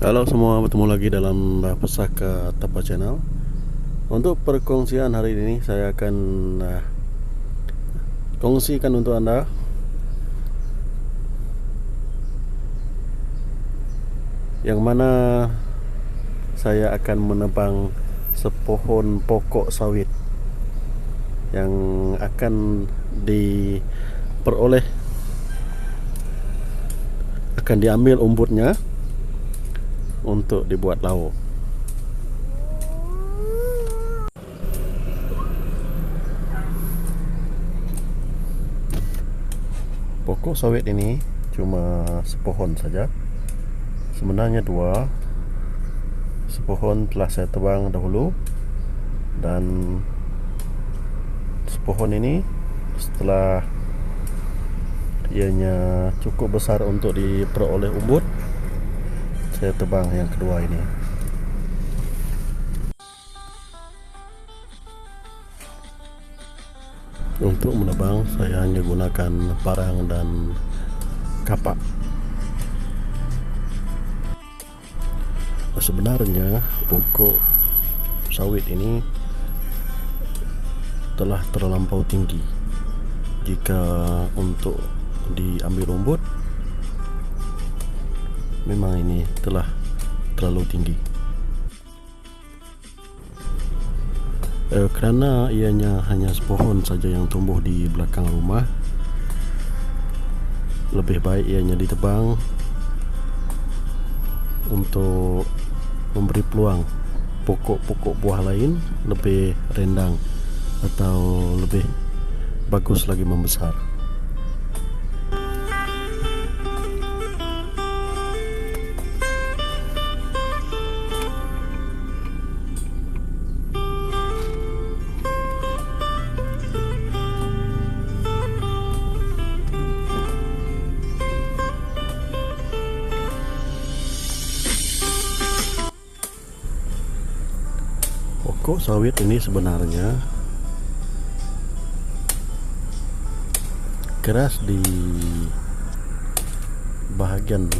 Halo semua, bertemu lagi dalam Pusaka Tapa Channel. Untuk perkongsian hari ini saya akan kongsikan untuk Anda yang mana saya akan menebang sepohon pokok sawit yang akan diambil umbutnya untuk dibuat lauk. Pokok sawit ini cuma sepohon saja. Sebenarnya dua. Sepohon telah saya tebang dahulu, dan sepohon ini setelah ianya cukup besar untuk diperoleh umbut, saya tebang yang kedua ini. Untuk menebang saya hanya gunakan parang dan kapak. Sebenarnya pokok sawit ini telah terlampau tinggi. Jika untuk diambil rumput, memang ini telah terlalu tinggi. Kerana ianya hanya sepohon saja yang tumbuh di belakang rumah, lebih baik ianya ditebang untuk memberi peluang pokok-pokok buah lain lebih rendang atau lebih bagus lagi membesar. Pokok sawit ini sebenarnya keras di bahagian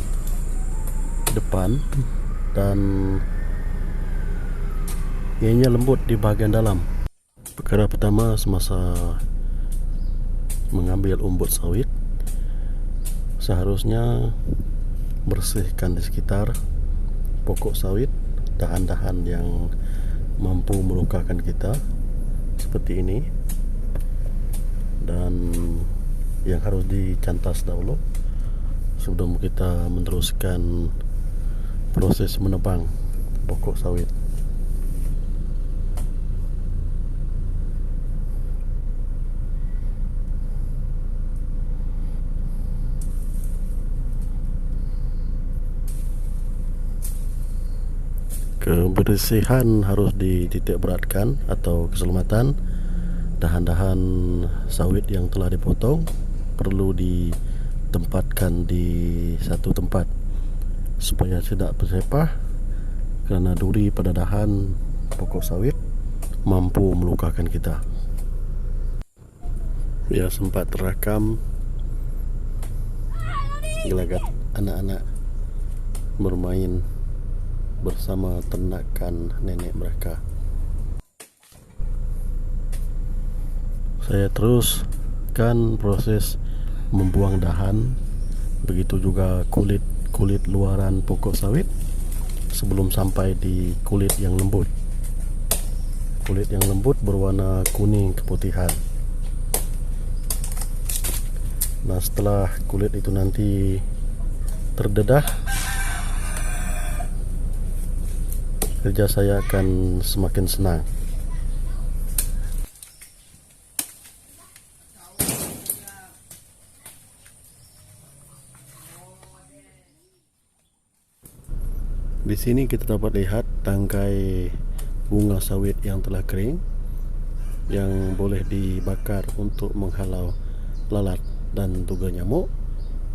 depan dan ianya lembut di bahagian dalam. Perkara pertama, semasa mengambil umbut sawit, seharusnya bersihkan di sekitar pokok sawit dahan-dahan yang mampu melukakan kita seperti ini, dan yang harus dicantas dahulu sebelum kita meneruskan proses menebang pokok sawit. Kebersihan harus dititik beratkan, atau keselamatan dahan-dahan sawit yang telah dipotong perlu ditempatkan di satu tempat supaya tidak bersepah, kerana duri pada dahan pokok sawit mampu melukakan kita. Ya, sempat terekam gelagat anak-anak bermain bersama ternakan nenek mereka. Saya teruskan proses membuang dahan, begitu juga kulit luaran pokok sawit sebelum sampai di kulit yang lembut. Kulit yang lembut berwarna kuning keputihan. Nah, setelah kulit itu nanti terdedah, kerja saya akan semakin senang. Di sini kita dapat lihat tangkai bunga sawit yang telah kering, yang boleh dibakar untuk menghalau lalat dan juga nyamuk.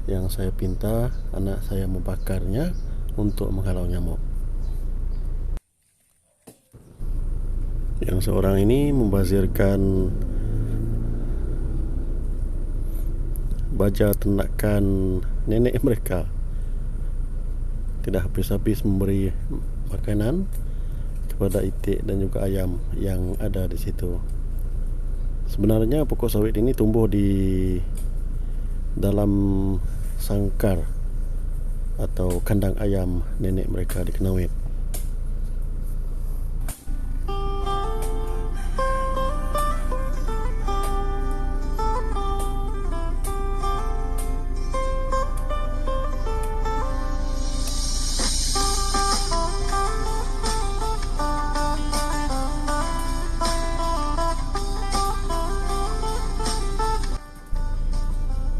Yang saya pinta anak saya membakarnya untuk menghalau nyamuk. Yang seorang ini membazirkan baja ternakan nenek mereka tidak habis-habis memberi makanan kepada itik dan juga ayam yang ada di situ. Sebenarnya pokok sawit ini tumbuh di dalam sangkar atau kandang ayam nenek mereka di Kenawit.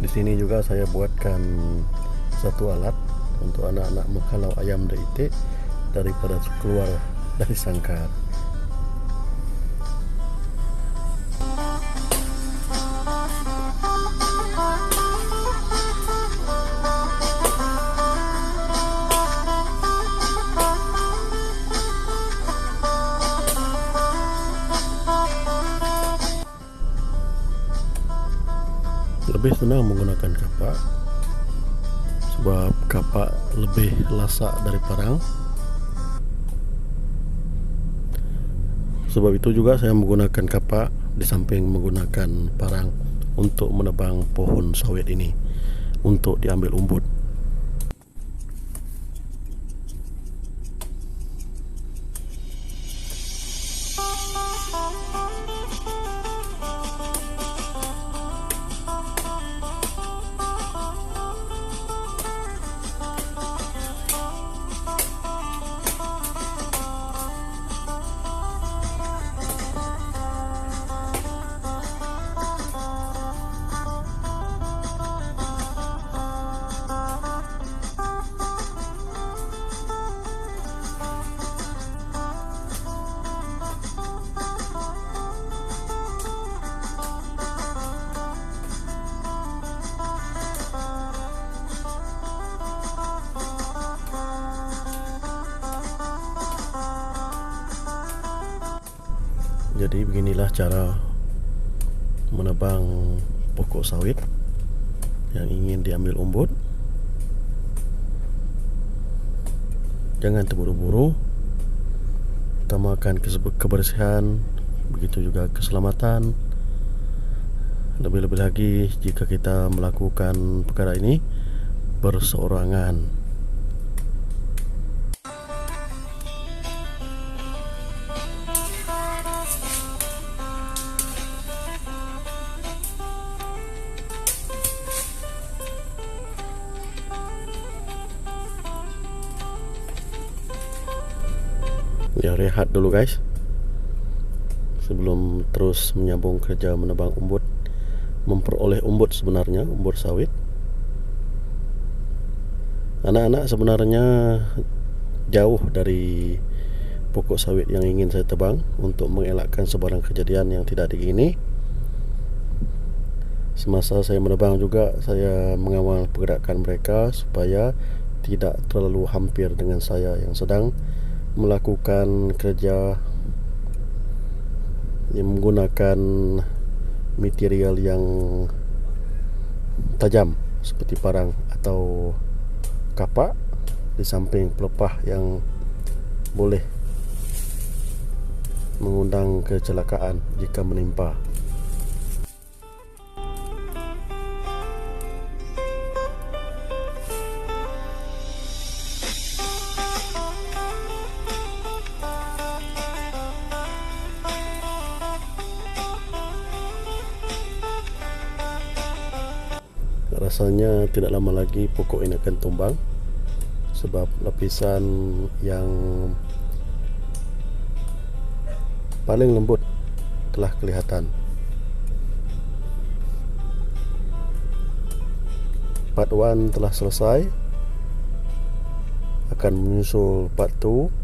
Di sini juga saya buatkan satu alat untuk anak-anak menghalau ayam dan itik daripada keluar dari sangkar. Lebih senang menggunakan kapak sebab kapak lebih lasak dari parang. Sebab itu juga saya menggunakan kapak di samping menggunakan parang untuk menebang pohon sawit ini untuk diambil umbut. Jadi beginilah cara menebang pokok sawit yang ingin diambil umbut. Jangan terburu-buru, utamakan kebersihan, begitu juga keselamatan. Lebih-lebih lagi jika kita melakukan perkara ini berseorangan. Ya, rehat dulu guys sebelum terus menyambung kerja menebang umbut, memperoleh umbut, sebenarnya umbut sawit. Anak-anak sebenarnya jauh dari pokok sawit yang ingin saya tebang untuk mengelakkan sebarang kejadian yang tidak diingini. Semasa saya menebang juga saya mengawal pergerakan mereka supaya tidak terlalu hampir dengan saya yang sedang melakukan kerja yang menggunakan material yang tajam seperti parang atau kapak, di samping pelepah yang boleh mengundang kecelakaan jika menimpa. Rasanya tidak lama lagi pokok ini akan tumbang sebab lapisan yang paling lembut telah kelihatan. Part 1 telah selesai, akan menyusul part 2.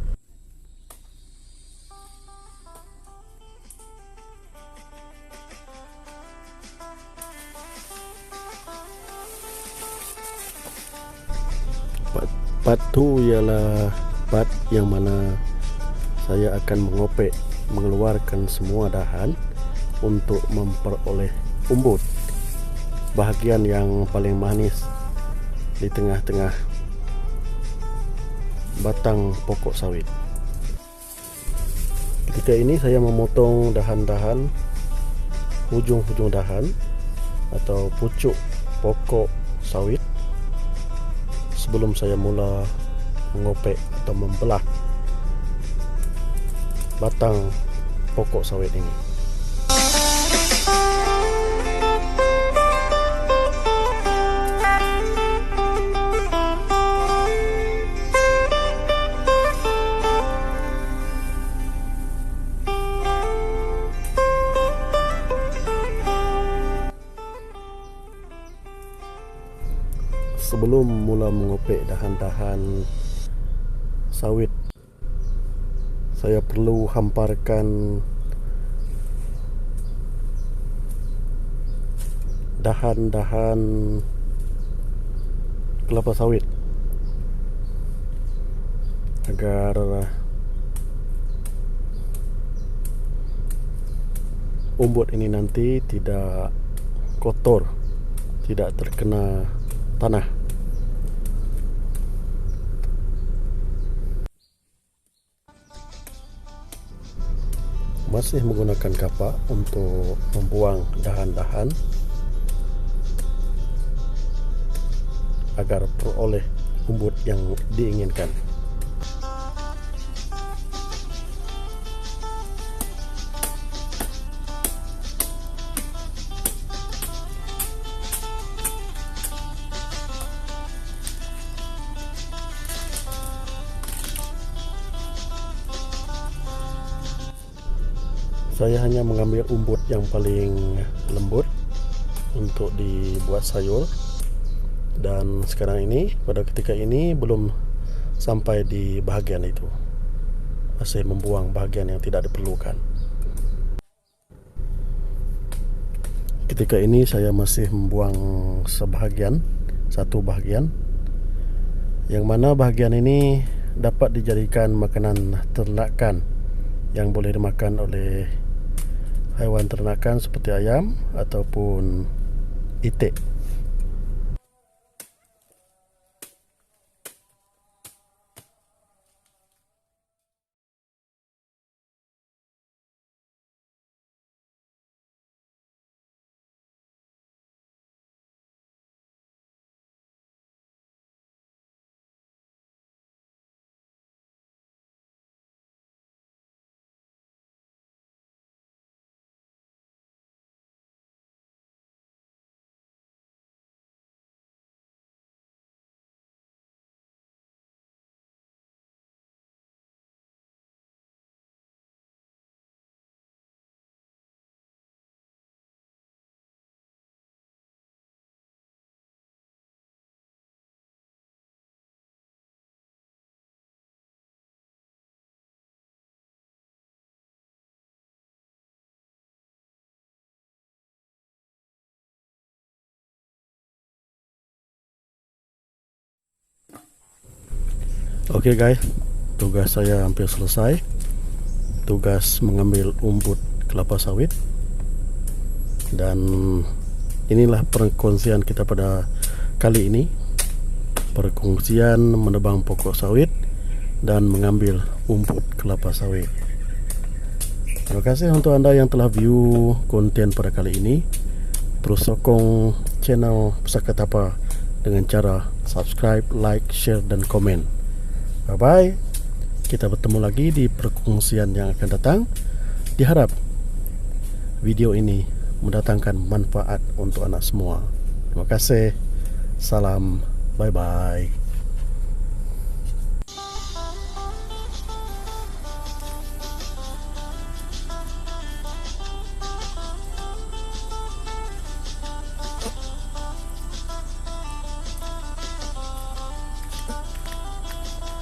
Part 2 ialah part yang mana saya akan mengopek, mengeluarkan semua dahan untuk memperoleh umbut, bahagian yang paling manis di tengah-tengah batang pokok sawit. Ketika ini saya memotong dahan-dahan, hujung-hujung dahan atau pucuk pokok sawit sebelum saya mula mengopek atau membelah batang pokok sawit ini. Sebelum mula mengopek dahan-dahan sawit, saya perlu hamparkan dahan-dahan kelapa sawit agar umbut ini nanti tidak kotor, tidak terkena tanah. Masih menggunakan kapak untuk membuang dahan-dahan agar peroleh umbut yang diinginkan. Saya hanya mengambil umbut yang paling lembut untuk dibuat sayur, dan sekarang ini pada ketika ini belum sampai di bahagian itu, masih membuang bahagian yang tidak diperlukan. Ketika ini saya masih membuang satu bahagian, yang mana bahagian ini dapat dijadikan makanan ternakan yang boleh dimakan oleh haiwan ternakan seperti ayam ataupun itik. Oke guys, tugas saya hampir selesai. Tugas mengambil umbut kelapa sawit. Dan inilah perkongsian kita pada kali ini. Perkongsian menebang pokok sawit dan mengambil umbut kelapa sawit. Terima kasih untuk anda yang telah view konten pada kali ini. Terus sokong channel Pusaka Tapa dengan cara subscribe, like, share dan komen. Bye-bye. Kita bertemu lagi di perkongsian yang akan datang. Diharap video ini mendatangkan manfaat untuk anak semua. Terima kasih. Salam. Bye-bye.